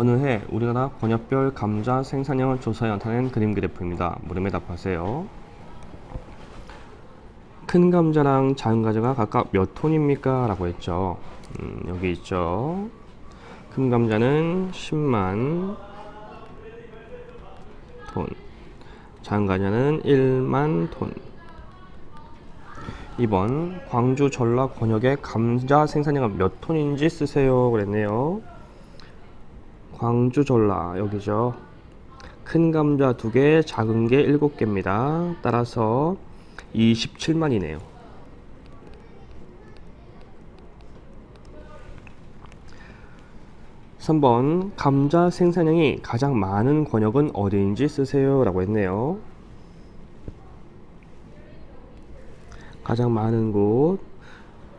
어느 해 우리나라 권역별 감자 생산량을 조사해 나타낸 그림 그래프입니다. 물음에 답하세요. 큰 감자랑 작은 감자가 각각 몇 톤입니까? 라고 했죠. 여기 있죠. 큰 감자는 10만 톤, 작은 감자는 1만 톤. 2번 광주 전라 권역의 감자 생산량은 몇 톤인지 쓰세요 그랬네요. 광주 전라 여기죠. 큰 감자 2개, 작은 게 7개입니다. 따라서 27만이네요. 3번 감자 생산량이 가장 많은 권역은 어디인지 쓰세요 라고 했네요. 가장 많은 곳,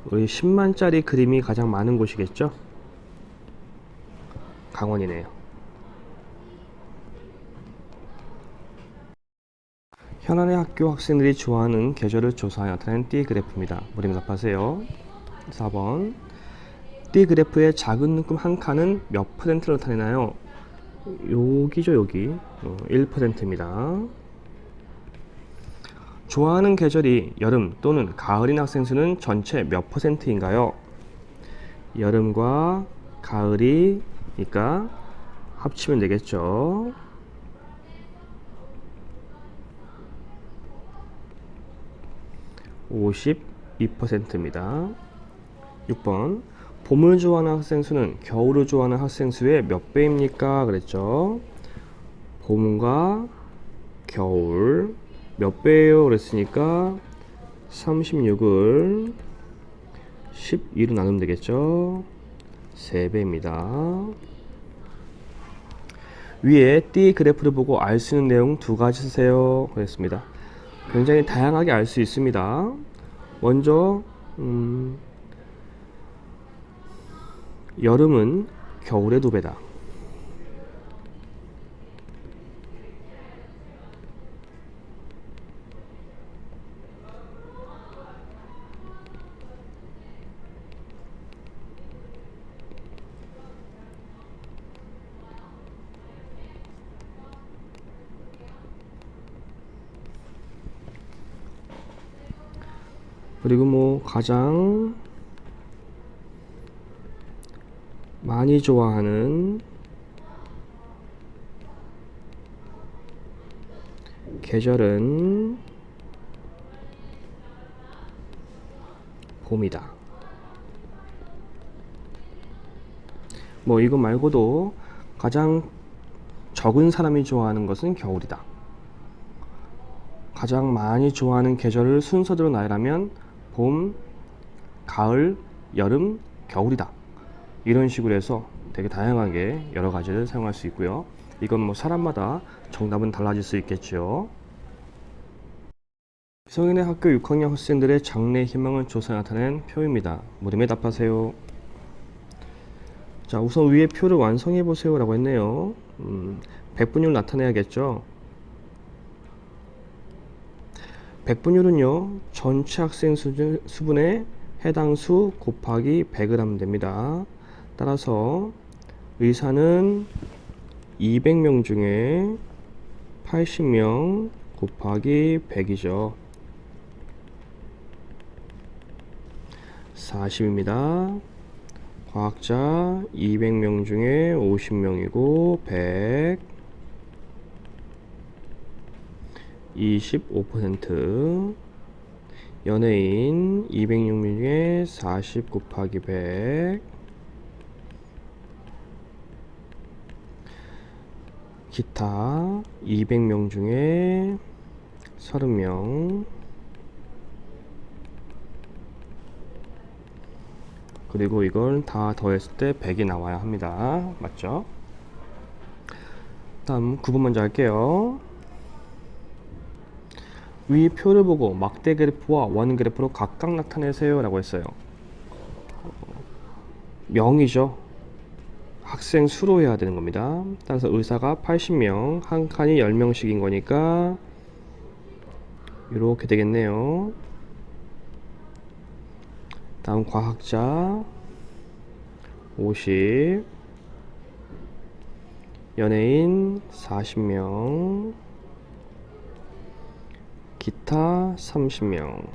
우리 10만짜리 그림이 가장 많은 곳이겠죠? 강원이네요. 현안의 학교 학생들이 좋아하는 계절을 조사하여 나타낸 띠 그래프입니다. 물음 답하세요. 4번 띠 그래프의 작은 눈금 한 칸은 몇 퍼센트를 나타내나요? 여기죠, 여기. 1%입니다. 좋아하는 계절이 여름 또는 가을인 학생 수는 전체 몇 퍼센트인가요? 여름과 가을이니까 합치면 되겠죠. 52%입니다. 6번 봄을 좋아하는 학생 수는 겨울을 좋아하는 학생 수의 몇 배입니까? 그랬죠. 봄과 겨울 몇 배예요? 그랬으니까 36을 12로 나누면 되겠죠. 3배입니다. 위에 띠 그래프를 보고 알 수 있는 내용 2가지 쓰세요. 그랬습니다. 굉장히 다양하게 알 수 있습니다. 먼저 여름은 겨울의 2배다. 그리고 뭐 가장 많이 좋아하는 계절은 봄이다. 뭐 이거 말고도 가장 적은 사람이 좋아하는 것은 겨울이다. 가장 많이 좋아하는 계절을 순서대로 나열하면 봄, 가을, 여름, 겨울이다. 이런 식으로 해서 되게 다양하게 여러 가지를 사용할 수 있고요. 이건 뭐 사람마다 정답은 달라질 수 있겠죠. 성인의 학교 6학년 학생들의 장래 희망을 조사 나타낸 표입니다. 물음에 답하세요. 자, 우선 위에 표를 완성해 보세요 라고 했네요. 백분율 나타내야겠죠. 백분율은요, 전체 학생 수분의 해당 수 곱하기 100을 하면 됩니다. 따라서 의사는 200명 중에 80명 곱하기 100이죠. 40입니다. 과학자 200명 중에 50명이고 100 25%. 연예인 206명 중에 40 곱하기 100. 기타 200명 중에 30명. 그리고 이걸 다 더했을 때 100이 나와야 합니다. 맞죠? 다음 9번 먼저 할게요. 위 표를 보고 막대 그래프와 원 그래프로 각각 나타내세요 라고 했어요. 명이죠. 학생 수로 해야 되는 겁니다. 따라서 의사가 80명, 한 칸이 10명씩인 거니까 이렇게 되겠네요. 다음 과학자 50, 연예인 40명, 기타 30명.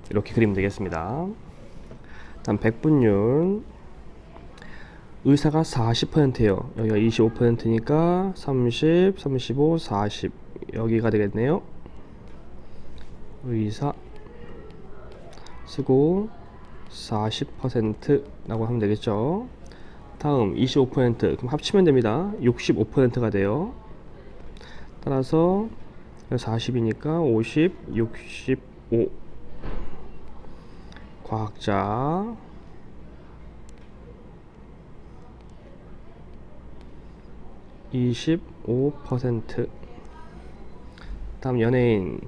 이렇게 그리면 되겠습니다. 다음 백분율. 의사가 40%예요. 여기가 25%니까 30, 35, 40 여기가 되겠네요. 의사 쓰고 40%라고 하면 되겠죠. 다음 25% 그럼 합치면 됩니다. 65%가 돼요. 따라서 40이니까 50, 65. 과학자 25%. 다음 연예인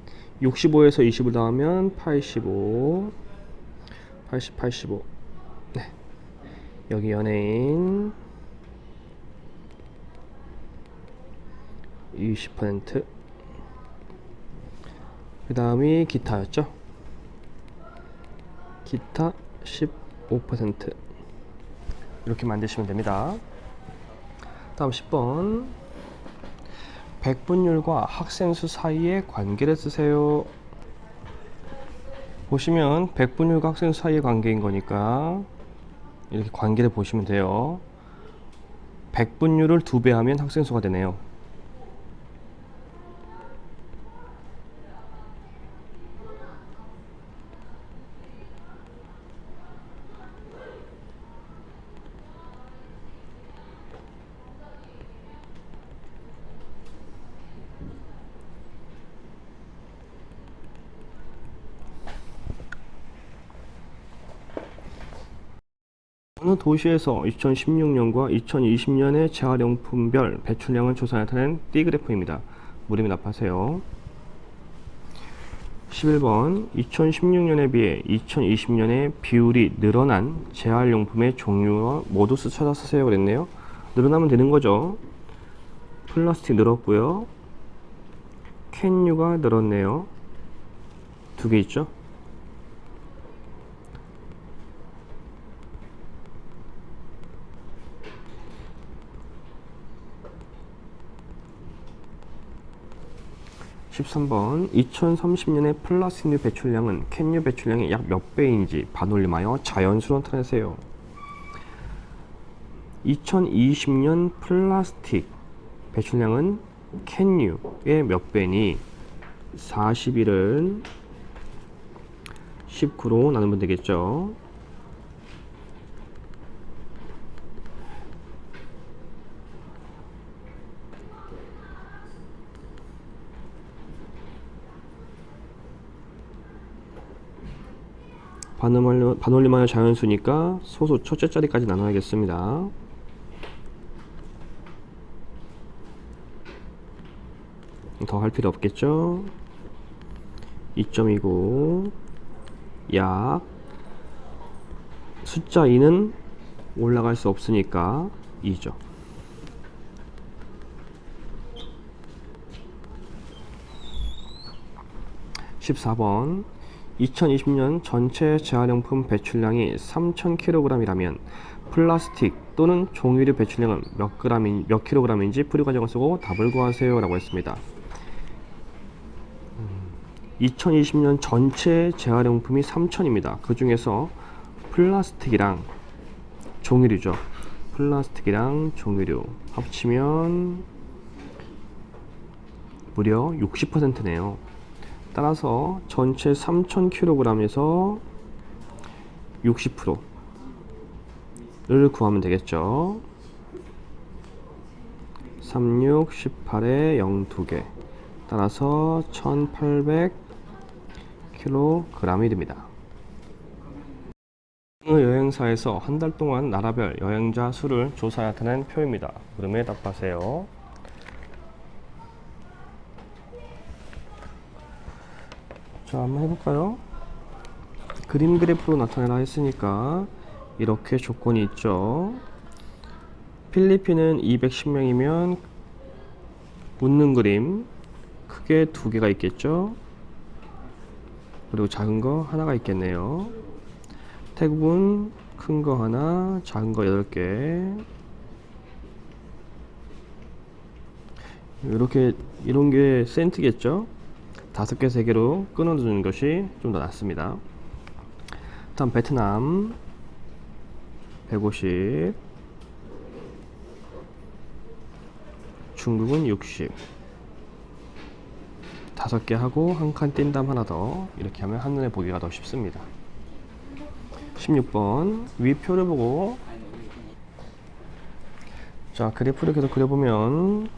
65에서 20을 더하면 85, 80, 85. 네. 여기 연예인 20%. 그 다음이 기타였죠. 기타 15%. 이렇게 만드시면 됩니다. 다음 10번. 백분율과 학생 수 사이의 관계를 쓰세요. 보시면 백분율과 학생 수 사이의 관계인 거니까 이렇게 관계를 보시면 돼요. 백분율을 2배 하면 학생 수가 되네요. 어느 도시에서 2016년과 2020년의 재활용품별 배출량을 조사해 나타낸 D그래프입니다. 무림을 답하세요. 11번 2016년에 비해 2020년에 비율이 늘어난 재활용품의 종류와 모두수 찾아 쓰세요 그랬네요. 늘어나면 되는 거죠. 플라스틱 늘었고요. 캔유가 늘었네요. 2개 있죠. 13번 2030년의 플라스틱류 배출량은 캔유 배출량의 약 몇 배인지 반올림하여 자연수로 나타내세요. 2020년 플라스틱 배출량은 캔유의 몇 배니 41을 19로 나누면 되겠죠. 반올림하여 자연수니까 소수 첫째 자리까지 나눠야겠습니다. 더 할 필요 없겠죠. 2.29 약 숫자 2는 올라갈 수 없으니까 2죠. (14번) 2020년 전체 재활용품 배출량이 3,000kg이라면 플라스틱 또는 종이류 배출량은 몇 kg인지 풀이 과정을 쓰고 답을 구하세요 라고 했습니다. 2020년 전체 재활용품이 3,000입니다. 그 중에서 플라스틱이랑 종이류죠. 플라스틱이랑 종이류 합치면 무려 60%네요. 따라서 전체 3,000kg에서 60%를 구하면 되겠죠. 36, 18에 0 2개. 따라서 1,800kg이 됩니다. 어느 여행사에서 한 달 동안 나라별 여행자 수를 조사해 나타낸 표입니다. 물음에 답하세요. 자, 한번 해볼까요? 그림 그래프로 나타내라 했으니까 이렇게 조건이 있죠. 필리핀은 210명이면 웃는 그림 크게 2개가 있겠죠. 그리고 작은 거 하나가 있겠네요. 태국은 큰 거 하나, 작은 거 8개. 이렇게 이런 게 센트겠죠? 5개, 3개로 끊어주는 것이 좀 더 낫습니다. 다음 베트남 150, 중국은 60. 5개 하고 한 칸 띈 다음 하나 더, 이렇게 하면 한눈에 보기가 더 쉽습니다. 16번 위표를 보고, 자 그래프를 계속 그려보면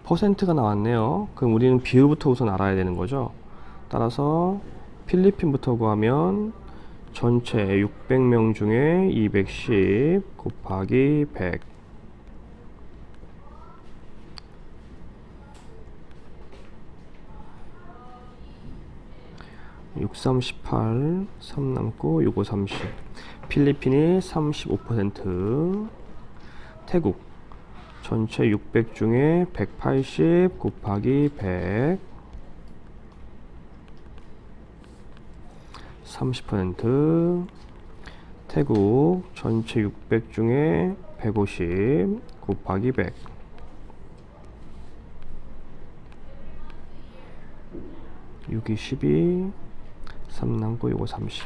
퍼센트가 나왔네요. 그럼 우리는 비율부터 우선 알아야 되는 거죠. 따라서 필리핀부터 구하면 전체 600명 중에 210 곱하기 100, 6, 3, 18, 3 남고 6, 5, 30. 필리핀이 35%, 태국 전체 600 중에 180 곱하기 100, 30%, 태국 전체 600 중에 150 곱하기 100, 6이 12, 3 남고 요거 30,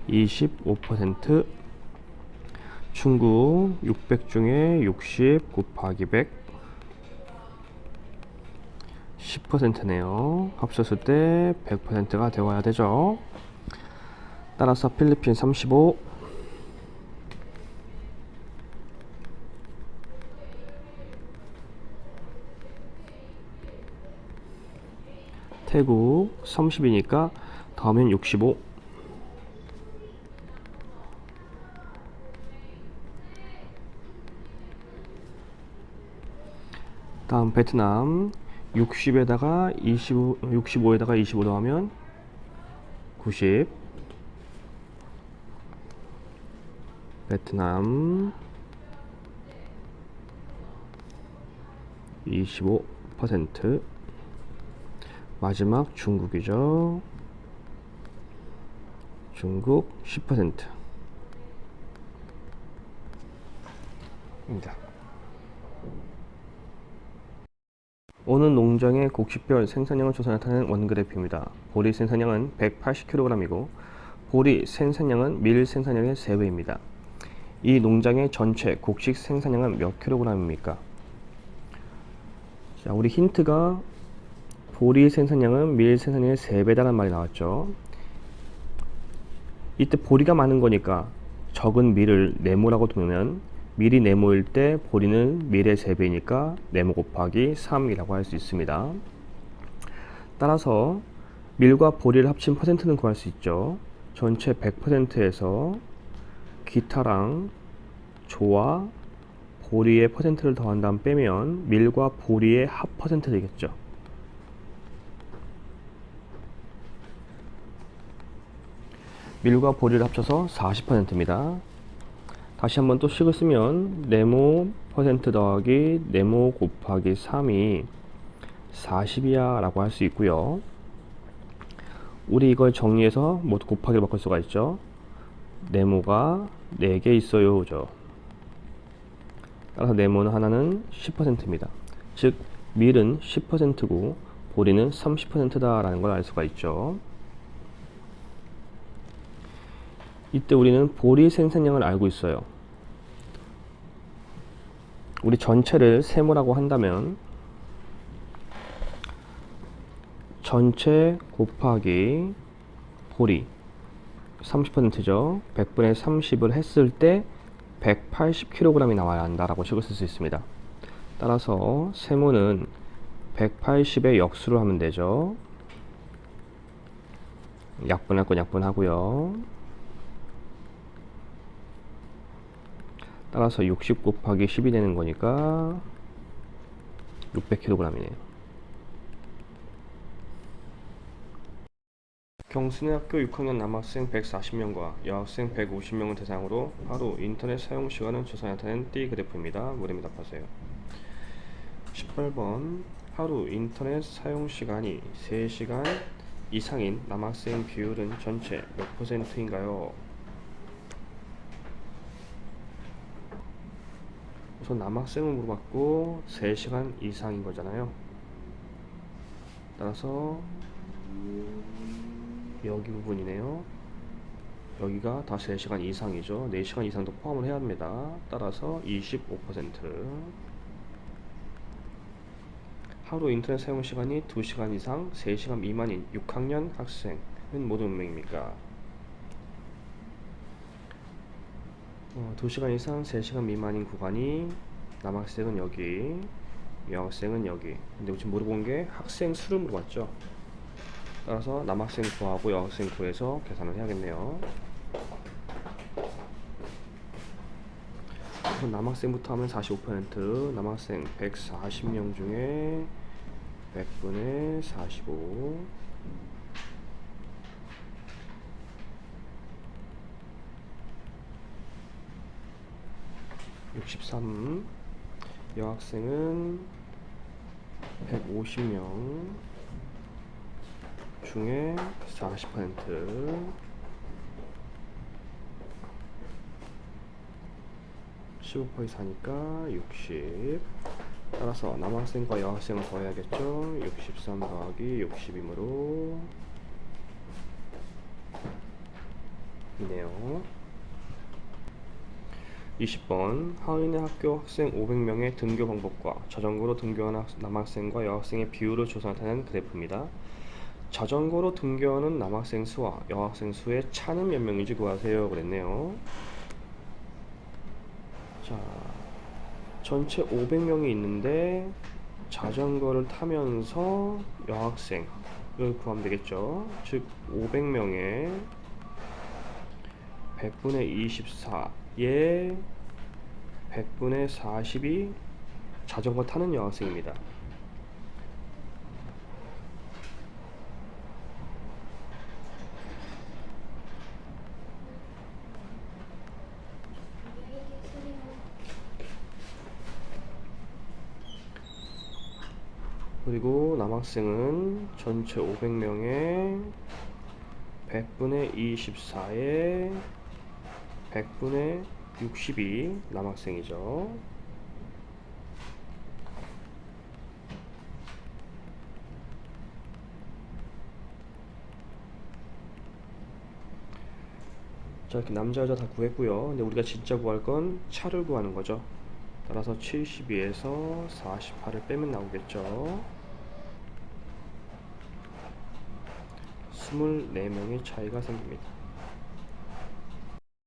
25%. 중국 600 중에 60 곱하기 100, 10%네요. 합쳤을 때 100%가 되어야 되죠. 따라서 필리핀 35, 태국 30이니까 다음엔 65, 다음 베트남 60에다가 25, 65에다가 25 더하면 90, 베트남 25%. 마지막 중국이죠. 중국 10% 입니다. 오늘 농장의 곡식별 생산량을 조사 나타내는 원그래프입니다. 보리 생산량은 180kg이고 보리 생산량은 밀 생산량의 3배입니다. 이 농장의 전체 곡식 생산량은 몇 kg입니까? 자, 우리 힌트가 보리 생산량은 밀 생산량의 3배다라는 말이 나왔죠. 이때 보리가 많은 거니까 적은 밀을 네모라고 두면 밀이 네모일 때 보리는 밀의 3배니까 네모 곱하기 3이라고 할 수 있습니다. 따라서 밀과 보리를 합친 퍼센트는 구할 수 있죠. 전체 100%에서 기타랑 조와 보리의 퍼센트를 더한 다음 빼면 밀과 보리의 합 퍼센트 되겠죠. 밀과 보리를 합쳐서 40%입니다. 다시 한번 또 식을 쓰면 네모 퍼센트 더하기 네모 곱하기 3이 40이야 라고 할 수 있고요. 우리 이걸 정리해서 모두 곱하기로 바꿀 수가 있죠. 네모가 4개 있어요 그죠? 따라서 네모는 하나는 10%입니다. 즉 밀은 10%고 보리는 30%다 라는 걸 알 수가 있죠. 이때 우리는 보리 생산량을 알고 있어요. 우리 전체를 세모라고 한다면 전체 곱하기 보리 30%죠. 100분의 30을 했을 때 180kg이 나와야 한다라고 식을 쓸 수 있습니다. 따라서 세모는 180의 역수로 하면 되죠. 약분할 건 약분하고요. 따라서 60 곱하기 10이 되는 거니까 600kg이네요. 경순회학교 6학년 남학생 140명과 여학생 150명을 대상으로 하루 인터넷 사용 시간을 조사 나타낸 띠 그래프입니다. 물음에 답하세요. 18번 하루 인터넷 사용 시간이 3시간 이상인 남학생 비율은 전체 몇 %인가요? 우선 남학생을 물어봤고 3시간 이상인 거잖아요. 따라서 여기 부분이네요. 여기가 다 3시간 이상이죠. 4시간 이상도 포함을 해야 합니다. 따라서 25%. 하루 인터넷 사용 시간이 2시간 이상, 3시간 미만인 6학년 학생은 모두 몇 명입니까? 2시간 이상, 3시간 미만인 구간이 남학생은 여기, 여학생은 여기. 근데 지금 물어본 게 학생 수를 물어봤죠. 따라서 남학생 구하고 여학생 구해서 계산을 해야겠네요. 남학생부터 하면 45%, 남학생 140명 중에 100분의 45, 63. 여학생은 150명 중에 40%, 15% 이상이니까 60. 따라서 남학생과 여학생을 더해야겠죠. 63 더하기 60이므로 이네요. 20번 하은의 학교 학생 500명의 등교 방법과 자전거로 등교하는 남학생과 여학생의 비율을 조사하는 그래프입니다. 자전거로 등교하는 남학생 수와 여학생 수의 차는 몇 명인지 구하세요 그랬네요. 자, 전체 500명이 있는데 자전거를 타면서 여학생을 구하면 되겠죠. 즉 500명에 100분의 24에 100분의 40이 자전거 타는 여학생입니다. 그리고 남학생은 전체 500명에 100분의 24에 100분의 60이 남학생이죠. 자, 이렇게 남자 여자 다 구했고요. 근데 우리가 진짜 구할 건 차를 구하는 거죠. 따라서 72에서 48을 빼면 나오겠죠. 24명의 차이가 생깁니다.